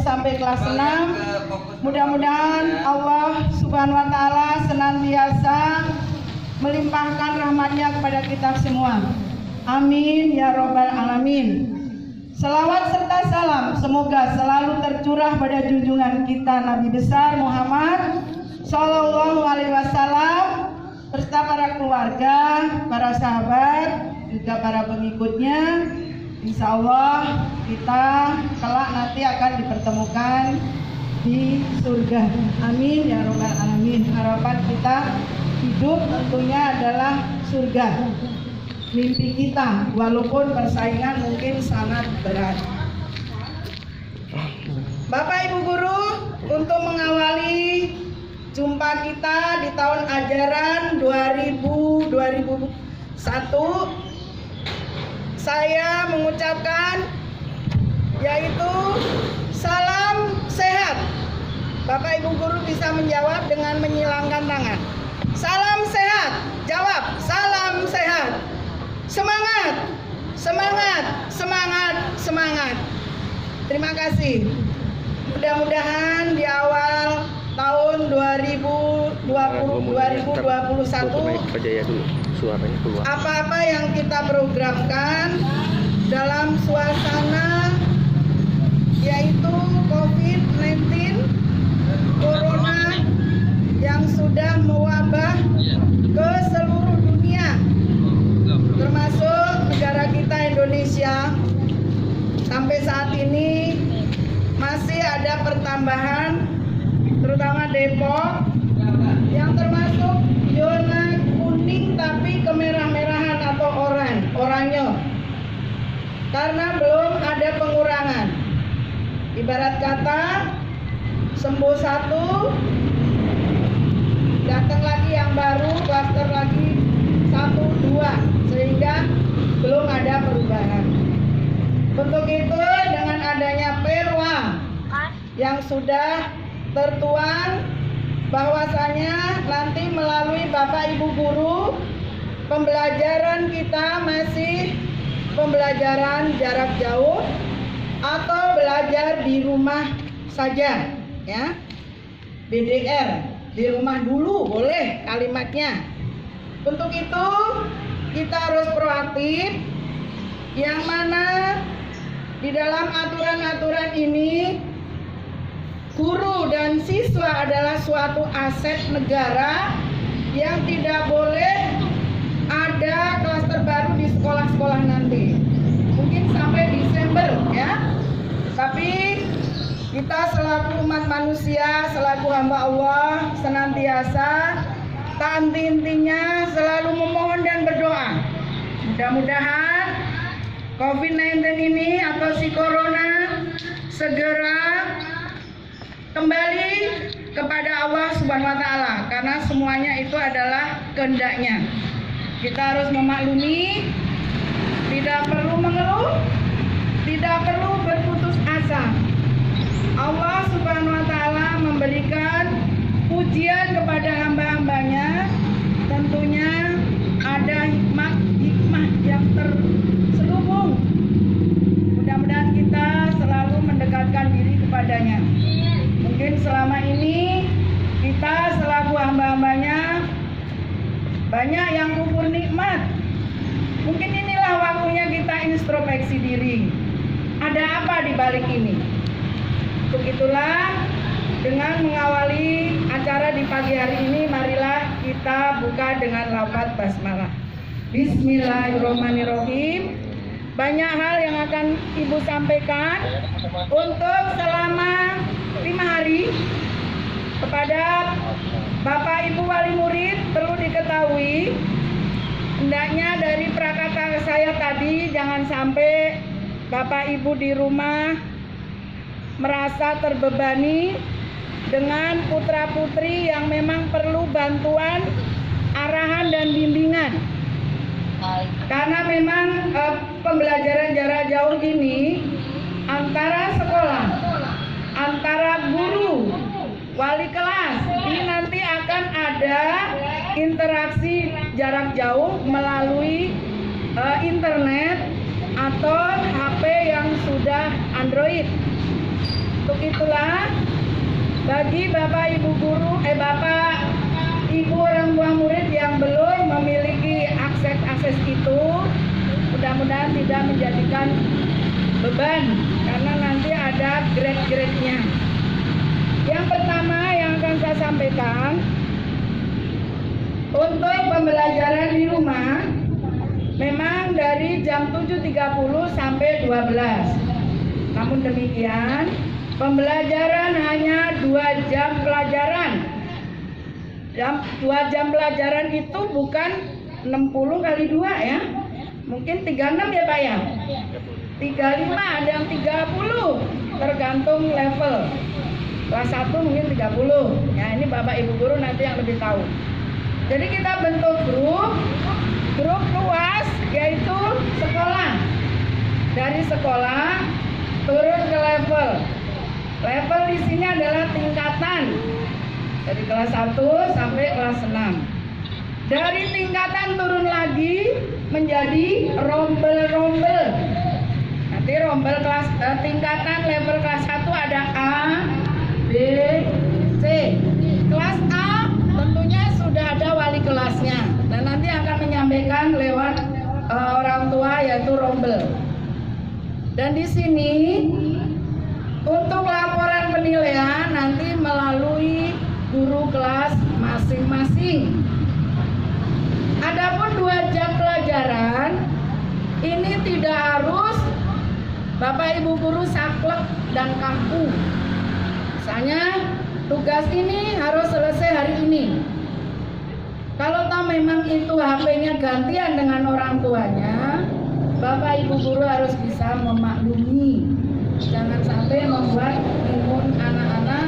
sampai kelas 6. Mudah-mudahan Allah Subhanahu wa Ta'ala senantiasa melimpahkan rahmatnya kepada kita semua. Amin ya Rabbal Alamin. Selawat serta salam semoga selalu tercurah pada junjungan kita Nabi besar Muhammad Sallallahu Alaihi Wasallam beserta para keluarga, para sahabat, juga para pengikutnya. Insya Allah kita kelak nanti akan dipertemukan di surga. Amin ya Rabbal Alamin. Harapan kita hidup tentunya adalah surga. Mimpi kita, walaupun persaingan mungkin sangat berat. Bapak Ibu Guru, untuk mengawali jumpa kita di tahun ajaran 2000-2001, saya mengucapkan yaitu salam sehat. Bapak Ibu Guru bisa menjawab dengan menyilangkan tangan. Salam sehat, jawab salam sehat. Semangat, semangat, semangat, semangat. Terima kasih. Mudah-mudahan di awal tahun 2021 apa-apa yang kita programkan dalam suasana yaitu COVID-19 Corona yang sudah mewabah ke seluruh dunia, termasuk negara kita Indonesia. Sampai saat ini masih ada pertambahan, terutama Depok yang termasuk zona kuning tapi kemerah-merahan atau oranye, karena belum ada pengurangan. Ibarat kata sembuh satu, datang lagi yang baru, klaster lagi 1, 2, sehingga belum ada perubahan. Untuk itu dengan adanya perwa yang sudah tertuang bahwasanya nanti melalui Bapak Ibu Guru pembelajaran kita masih pembelajaran jarak jauh atau belajar di rumah saja, ya, BDR, di rumah dulu boleh kalimatnya. Untuk itu kita harus proaktif, yang mana di dalam aturan-aturan ini guru dan siswa adalah suatu aset negara yang tidak boleh ada klaster baru di sekolah-sekolah nanti. Mungkin sampai Desember, ya. Tapi kita selaku umat manusia, selaku hamba Allah, senantiasa tak henti-hentinya selalu memohon dan berdoa. Mudah-mudahan COVID-19 ini atau si Corona segera kembali kepada Allah Subhanahu wa Ta'ala, karena semuanya itu adalah kehendaknya. Kita harus memaklumi, tidak perlu mengeluh, tidak perlu berputus asa. Allah Subhanahu wa Ta'ala memberikan pujian kepada hamba-hambanya, tentunya ada hikmah yang terselubung. Mudah-mudahan kita selalu mendekatkan diri kepadanya. Mungkin selama ini kita selaku hamba-hambanya banyak yang kufur nikmat. Mungkin inilah waktunya kita introspeksi diri. Ada apa di balik ini? Untuk itulah dengan mengawali acara di pagi hari ini, marilah kita buka dengan lafaz basmalah. Bismillahirrahmanirrahim. Banyak hal yang akan Ibu sampaikan untuk selama 5 hari. Kepada Bapak Ibu wali murid perlu diketahui, hendaknya dari prakata saya tadi jangan sampai Bapak Ibu di rumah merasa terbebani dengan putra-putri yang memang perlu bantuan, arahan dan bimbingan. Karena memang pembelajaran jarak jauh ini antara sekolah, antara guru, wali kelas, ini nanti akan ada interaksi jarak jauh melalui internet atau HP yang sudah Android. Untuk itu bagi Bapak Ibu guru, Bapak Ibu orang tua murid yang belum memiliki akses itu, mudah-mudahan tidak menjadikan beban karena nanti ada grade-grade-nya. Yang pertama yang akan saya sampaikan, untuk pembelajaran di rumah memang dari jam 7.30 sampai 12. Namun demikian, pembelajaran hanya 2 jam pelajaran. 2 jam pelajaran itu bukan 60 kali 2 ya. Mungkin 36 ya Pak ya. 35, ada yang 30, tergantung level. Kelas 1 mungkin 30. Ya, ini Bapak Ibu guru nanti yang lebih tahu. Jadi kita bentuk grup luas, yaitu sekolah. Dari sekolah turun ke level. Level di sini adalah tingkatan. Dari kelas 1 sampai kelas 6. Dari tingkatan turun lagi menjadi rombel-rombel. Nanti rombel kelas tingkatan level kelas 1 ada A, B, C. Kelas A tentunya sudah ada wali kelasnya dan nanti akan menyampaikan lewat orang tua yaitu rombel. Dan di sini untuk laporan penilaian nanti melalui guru kelas masing-masing. Adapun 2 jam pelajaran ini tidak harus Bapak Ibu guru saklek dan kaku. Misalnya tugas ini harus selesai hari ini. Kalau tahu memang itu HP-nya gantian dengan orang tuanya, Bapak Ibu guru harus bisa memaklumi. Jangan sampai membuat imun anak-anak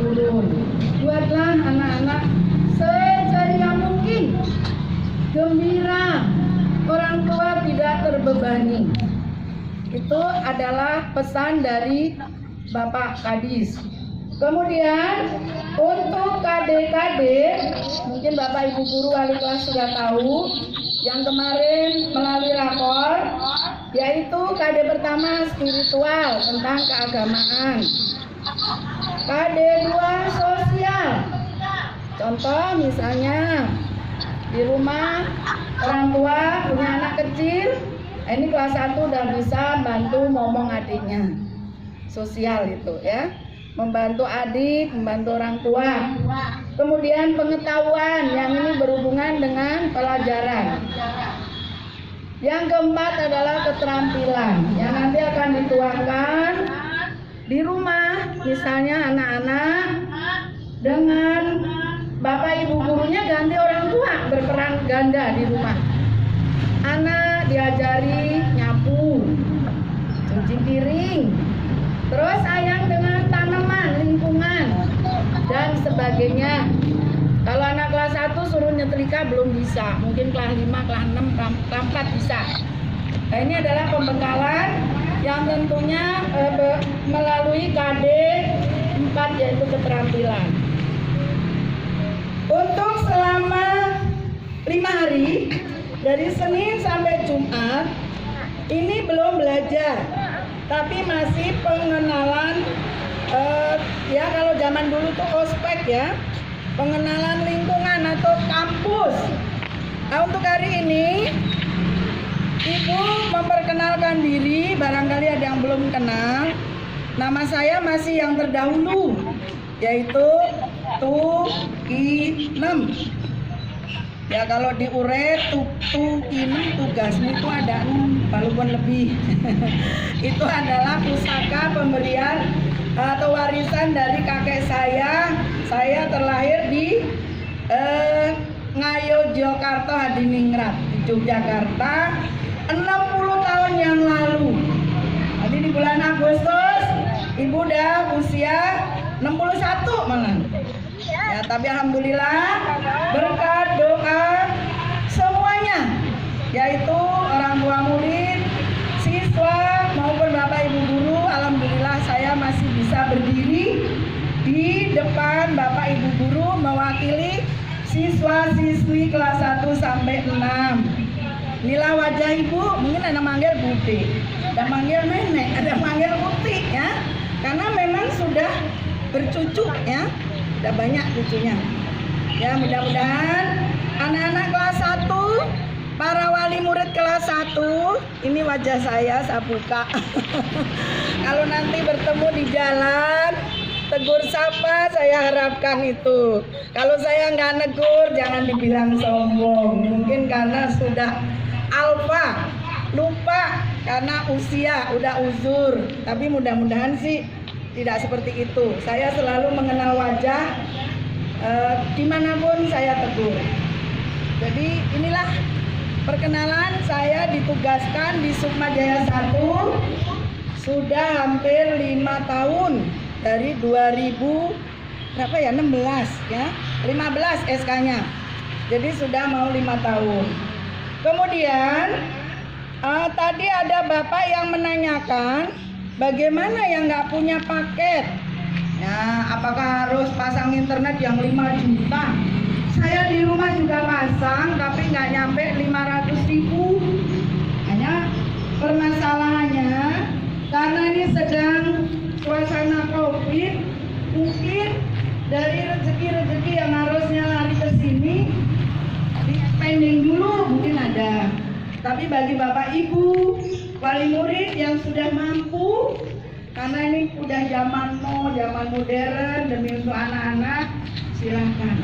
turun. Buatlah anak-anak seceria mungkin, gembira, orang tua tidak terbebani. Itu adalah pesan dari Bapak Kadis. Kemudian untuk KD-KD, mungkin Bapak Ibu guru wali kelas sudah tahu yang kemarin melalui rapor, yaitu KD pertama spiritual tentang keagamaan, KD 2 sosial. Contoh misalnya di rumah orang tua punya anak kecil, ini kelas 1 udah bisa bantu ngomong adiknya. Sosial itu ya, membantu adik, membantu orang tua. Kemudian pengetahuan, yang ini berhubungan dengan pelajaran. Yang keempat adalah keterampilan yang nanti akan dituangkan di rumah. Misalnya anak-anak dengan Bapak Ibu gurunya ganti orang tua, berperan ganda di rumah. Anak diajari nyapu, cuci piring, terus sayang dengan tanaman, lingkungan, dan sebagainya. Kalau anak kelas 1 suruh nyetrika belum bisa, mungkin kelas 5, kelas 6, kelas 4 bisa. Nah, ini adalah pembekalan yang tentunya melalui KD 4 yaitu keterampilan. Untuk selama 5 hari, dari Senin sampai Jumat, ini belum belajar, tapi masih pengenalan, ya kalau zaman dulu tuh ospek ya, pengenalan lingkungan atau kampus. Nah, untuk hari ini Ibu memperkenalkan diri, barangkali ada yang belum kenal. Nama saya masih yang terdahulu, yaitu Tukinem. Ya kalau diuret Tukinem tugasmu itu ada 6 walaupun lebih. Itu adalah pusaka pemberian atau warisan dari kakek saya. Saya terlahir di Ngayogyakarta Hadiningrat di Yogyakarta 60 tahun yang lalu. Jadi di bulan Agustus Ibu udah usia 61 malah. Ya, tapi alhamdulillah berkat doa semuanya, yaitu orang tua murid, siswa maupun Bapak Ibu guru, alhamdulillah saya masih bisa berdiri di depan Bapak Ibu guru mewakili siswa-siswi kelas 1 sampai 6. Inilah wajah Ibu, mungkin ada manggil Bude, ada manggil Nenek, ada manggil Uti ya. Karena memang sudah bercucu ya, udah banyak cucunya. Ya, mudah-mudahan anak-anak kelas 1, para wali murid kelas 1, ini wajah saya buka. Kalau nanti bertemu di jalan, tegur sapa, saya harapkan itu. Kalau saya nggak negur, jangan dibilang sombong. Mungkin karena sudah alfa, lupa karena usia, udah uzur. Tapi mudah-mudahan sih tidak seperti itu. Saya selalu mengenal wajah, dimanapun saya tegur. Jadi inilah perkenalan, saya ditugaskan di Sukma Jaya 1 sudah hampir 5 tahun dari 2000 berapa ya, 16 ya, 15 SK-nya. Jadi sudah mau 5 tahun. Kemudian tadi ada Bapak yang menanyakan bagaimana yang nggak punya paket. Nah, apakah harus pasang internet yang 5 juta? Saya di rumah juga pasang, tapi nggak nyampe 500.000. Hanya permasalahannya karena ini sedang suasana COVID, mungkin dari rezeki-rezeki yang harusnya lari ke sini, pending dulu mungkin ada. Tapi bagi Bapak Ibu wali murid yang sudah mampu, karena ini udah zaman modern demi untuk anak-anak, silahkan.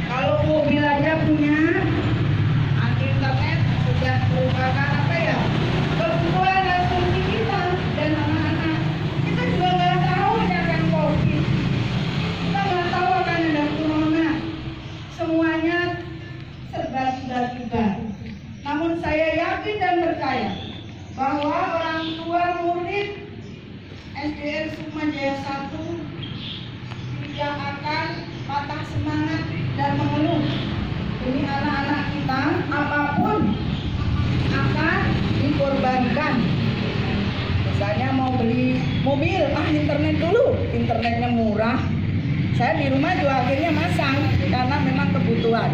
Kalau mobil aja punya, internet sudah merupakan apa ya, kebutuhan asumsi kita dan anak-anak. Kita juga nggak tahu ya kan COVID, kita nggak tahu akan ada corona, semuanya serba tiba-tiba. Namun saya yakin dan percaya bahwa orang tua murid SDN Sukma Jaya 1 tidak akan patah semangat dan mengeluh. Ini anak-anak kita apapun akan dikorbankan. Misalnya mau beli mobil, internet dulu, internetnya murah. Saya di rumah juga akhirnya masang karena memang kebutuhan.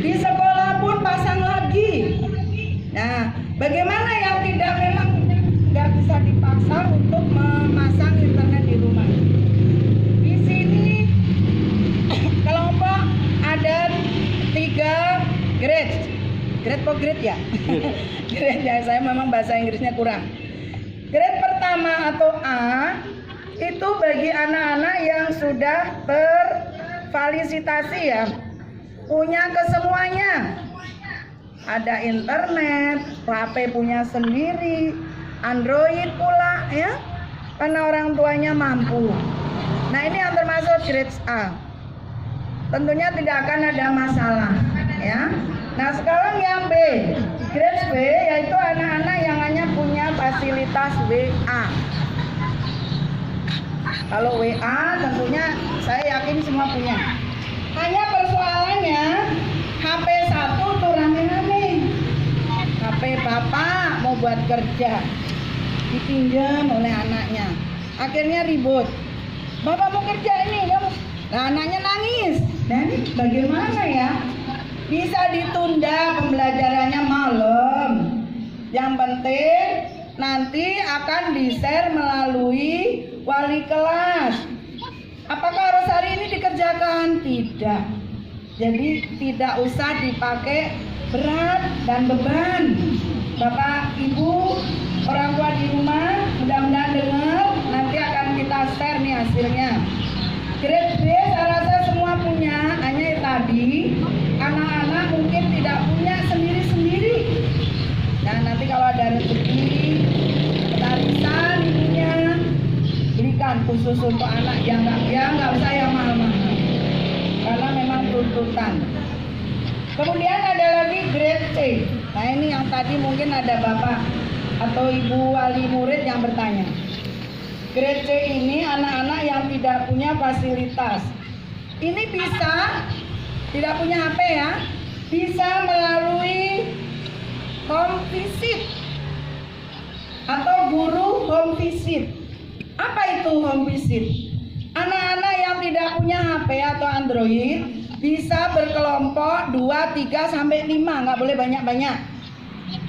Di sekolah pun pasang lagi. Nah, bagaimana yang tidak memang nggak bisa dipaksa untuk memasang internet di rumah? Di sini kelompok ada 3 grade ya? Grade ya, saya memang bahasa Inggrisnya kurang. Grade pertama atau A itu bagi anak-anak yang sudah bervalidsitasi ya, punya kesemuanya. Ada internet, HP punya sendiri, Android pula ya, karena orang tuanya mampu. Nah, ini yang termasuk grade A. Tentunya tidak akan ada masalah ya. Nah, sekarang yang B, grade B, yaitu anak-anak yang hanya punya fasilitas WA. Kalau WA tentunya saya yakin semua punya. Hanya persoalannya HP 1 tuh rame-rame. HP bapak mau buat kerja, dipinjam oleh anaknya. Akhirnya ribut. Bapak mau kerja ini, kamu. Nah, anaknya nangis. Dan bagaimana ya? Bisa ditunda pembelajarannya malam. Yang penting nanti akan di-share melalui wali kelas. Apakah harus hari ini dikerjakan? Tidak. Jadi tidak usah dipakai berat dan beban. Bapak, Ibu, orang tua di rumah, mudah-mudahan dengar. Nanti akan kita share nih hasilnya. Grade B saya rasa semua punya, hanya tadi anak-anak mungkin tidak punya sendiri-sendiri. Nah, nanti kalau ada rezeki, tarisan ibunya belikan khusus untuk anak yang nggak usah yang mahal-mahal, karena memang tuntutan. Kemudian ada lagi grade C. Nah, ini yang tadi mungkin ada bapak atau ibu wali murid yang bertanya. Grade C ini anak-anak yang tidak punya fasilitas. Ini bisa tidak punya HP ya, bisa melalui home visit atau guru home visit. Apa itu home visit? Anak-anak yang tidak punya HP atau Android bisa berkelompok 2, 3, sampai 5, nggak boleh banyak-banyak.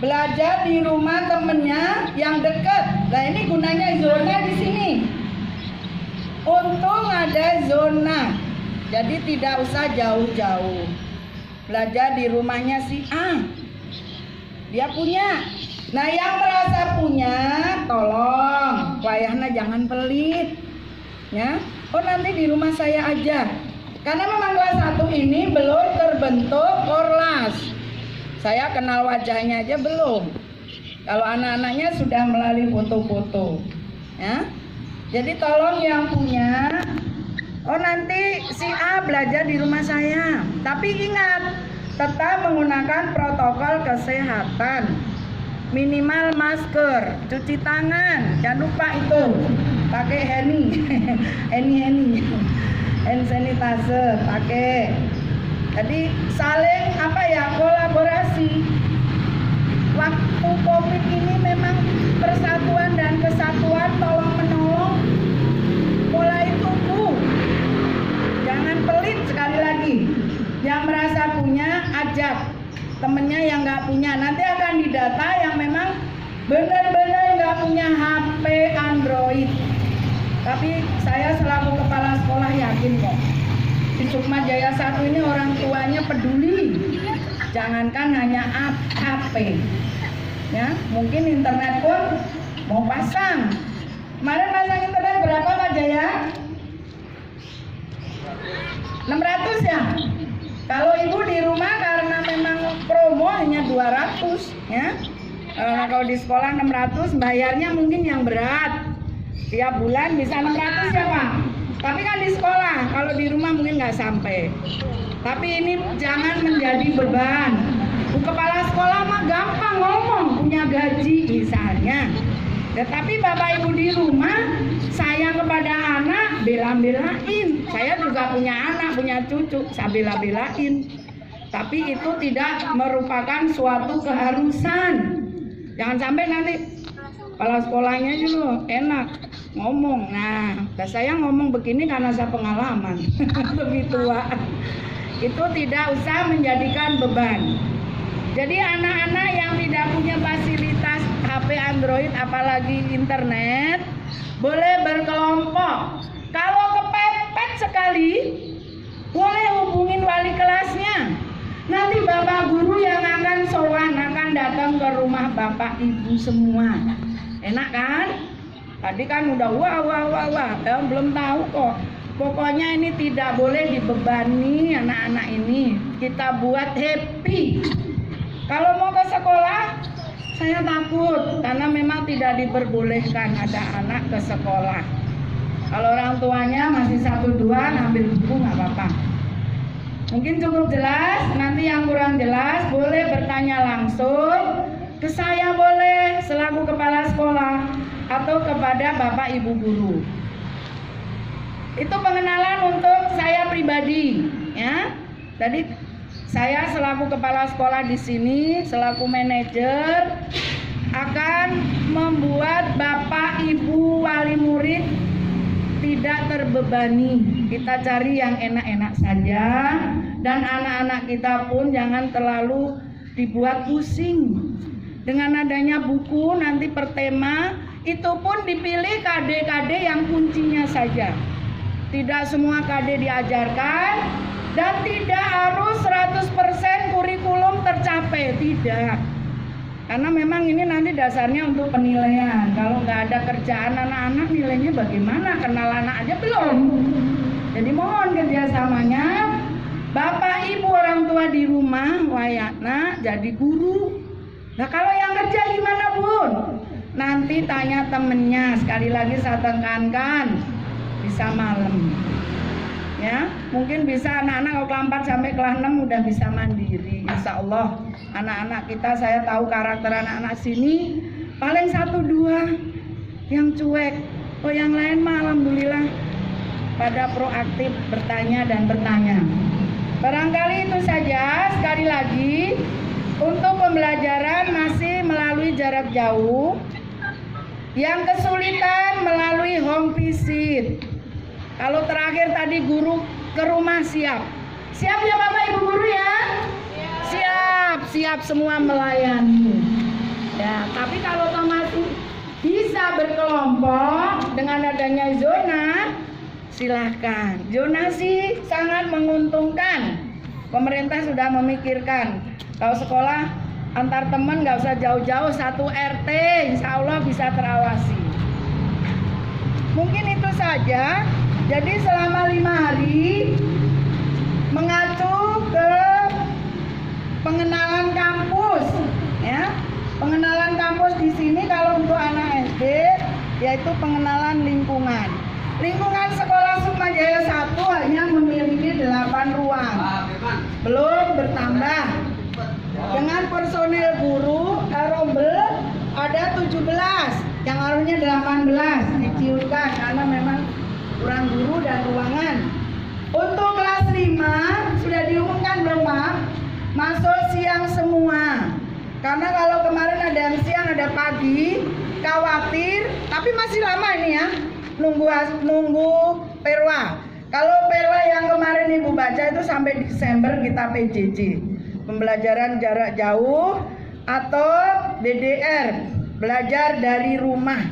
Belajar di rumah temennya yang dekat. Nah, ini gunanya zona di sini untuk ada zona. Jadi tidak usah jauh-jauh. Belajar di rumahnya si A. Dia punya. Nah, yang merasa punya, tolong wayahna jangan pelit. Ya. Oh, nanti di rumah saya aja. Karena memang kelas 1 ini belum terbentuk orlas. Saya kenal wajahnya aja belum. Kalau anak-anaknya sudah melalui foto-foto. Ya. Jadi tolong yang punya, oh nanti si A belajar di rumah saya. Tapi ingat, tetap menggunakan protokol kesehatan. Minimal masker, cuci tangan, jangan lupa itu. Pakai hand sanitizer, pakai. Jadi saling kolaborasi. Waktu Covid ini memang persatuan dan kesatuan tolong menolong mulai tumbuh. Jangan pelit, sekali lagi. Yang merasa punya, ajak temennya yang nggak punya. Nanti akan didata yang memang benar-benar nggak punya HP Android. Tapi saya selaku kepala sekolah yakin kok, di Sukma Jaya 1 ini orang tuanya peduli. Jangankan hanya HP, ya, mungkin internet pun mau pasang. Kemarin pasang internet berapa Pak Jaya? 600 ya? Kalau ibu di rumah karena memang promo hanya 200 ya. Kalau di sekolah 600, bayarnya mungkin yang berat. Tiap bulan bisa 600 ya Pak. Tapi kan di sekolah, kalau di rumah mungkin nggak sampai. Tapi ini jangan menjadi beban. Kepala sekolah mah gampang ngomong, punya gaji misalnya. Tetapi Bapak Ibu di rumah sayang kepada anak, bela-belain. Saya juga punya anak, punya cucu, saya bela-belain. Tapi itu tidak merupakan suatu keharusan. Jangan sampai nanti kepala sekolahnya juga enak ngomong. Nah, saya ngomong begini karena saya pengalaman lebih tua. Itu tidak usah menjadikan beban. Jadi anak-anak yang tidak punya fasilitas HP Android apalagi internet boleh berkelompok. Kalau kepepet sekali boleh hubungin wali kelasnya. Nanti bapak guru yang akan sowan akan datang ke rumah bapak ibu semua. Enak kan? Tadi kan udah wah, belum tahu kok. Pokoknya ini tidak boleh dibebani anak-anak ini. Kita buat happy. Kalau mau ke sekolah, saya takut karena memang tidak diperbolehkan ada anak ke sekolah. Kalau orang tuanya masih 1-2 ngambil buku nggak apa-apa. Mungkin cukup jelas. Nanti yang kurang jelas boleh bertanya langsung ke saya, boleh selaku kepala sekolah atau kepada bapak ibu guru. Itu pengenalan untuk saya pribadi, ya. Jadi saya selaku kepala sekolah di sini, selaku manajer, akan membuat bapak ibu wali murid tidak terbebani. Kita cari yang enak-enak saja, dan anak-anak kita pun jangan terlalu dibuat pusing. Dengan adanya buku nanti per tema, itu pun dipilih KD-KD yang kuncinya saja. Tidak semua KD diajarkan, dan tidak harus 100% kurikulum tercapai, tidak. Karena memang ini nanti dasarnya untuk penilaian. Kalau nggak ada kerjaan anak-anak, nilainya bagaimana? Kenal anak aja belum. Jadi mohon kerjasamanya, bapak ibu orang tua di rumah, wayakna jadi guru. Nah kalau yang kerja gimana Bun? Nanti tanya temennya. Sekali lagi saya tekankan, bisa malam. Ya, mungkin bisa anak-anak kalau kelas 4 sampai kelas 6 udah bisa mandiri. Insya Allah anak-anak kita, saya tahu karakter anak-anak sini paling 1-2 yang cuek. Oh yang lain mah alhamdulillah pada proaktif bertanya dan bertanya. Barangkali itu saja. Sekali lagi, untuk pembelajaran masih melalui jarak jauh. Yang kesulitan melalui home visit. Kalau terakhir tadi guru ke rumah siap. Siap ya Bapak Ibu guru ya? Siap semua melayani. Ya, tapi kalau masih bisa berkelompok dengan adanya zona, silahkan. Zonasi sangat menguntungkan. Pemerintah sudah memikirkan kalau sekolah antar teman nggak usah jauh-jauh, satu RT insya Allah bisa terawasi. Mungkin itu saja. Jadi selama 5 hari mengacu ke pengenalan kampus, ya. Pengenalan kampus di sini kalau untuk anak SD yaitu pengenalan lingkungan. Lingkungan sekolah Sukmajaya 1 hanya memiliki 8 ruang, belum bertambah. Dengan personil guru Rombel ada 17, yang harusnya 18 diciutkan karena memang kurang guru dan ruangan. Untuk kelas 5 sudah diumumkan belum Pak? Masuk siang semua. Karena kalau kemarin ada yang siang ada pagi, khawatir, tapi masih lama ini ya. Nunggu perwa. Kalau perwa yang kemarin Ibu baca itu sampai Desember kita PJJ, pembelajaran jarak jauh atau DDR, belajar dari rumah.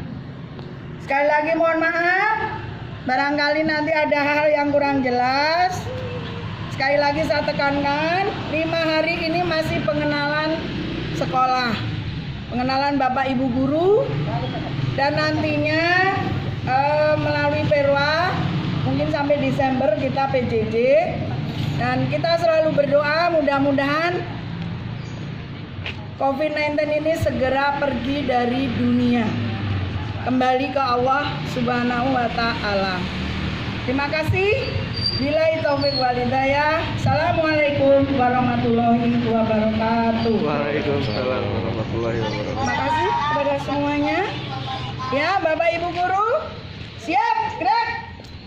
Sekali lagi mohon maaf, barangkali nanti ada hal yang kurang jelas. Sekali lagi saya tekankan, 5 hari ini masih pengenalan sekolah, pengenalan Bapak Ibu guru, dan nantinya melalui perwa mungkin sampai Desember kita PJJ, dan kita selalu berdoa mudah-mudahan COVID-19 ini segera pergi dari dunia, kembali ke Allah Subhanahu wa Ta'ala. Terima kasih. Billahi taufik wal hidayah. Assalamualaikum warahmatullahi wabarakatuh. Waalaikumsalam warahmatullahi wabarakatuh. Terima kasih kepada semuanya. Ya, Bapak Ibu guru, siap gerak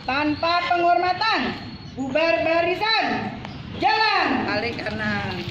tanpa penghormatan, bubar barisan, jalan balik kanan.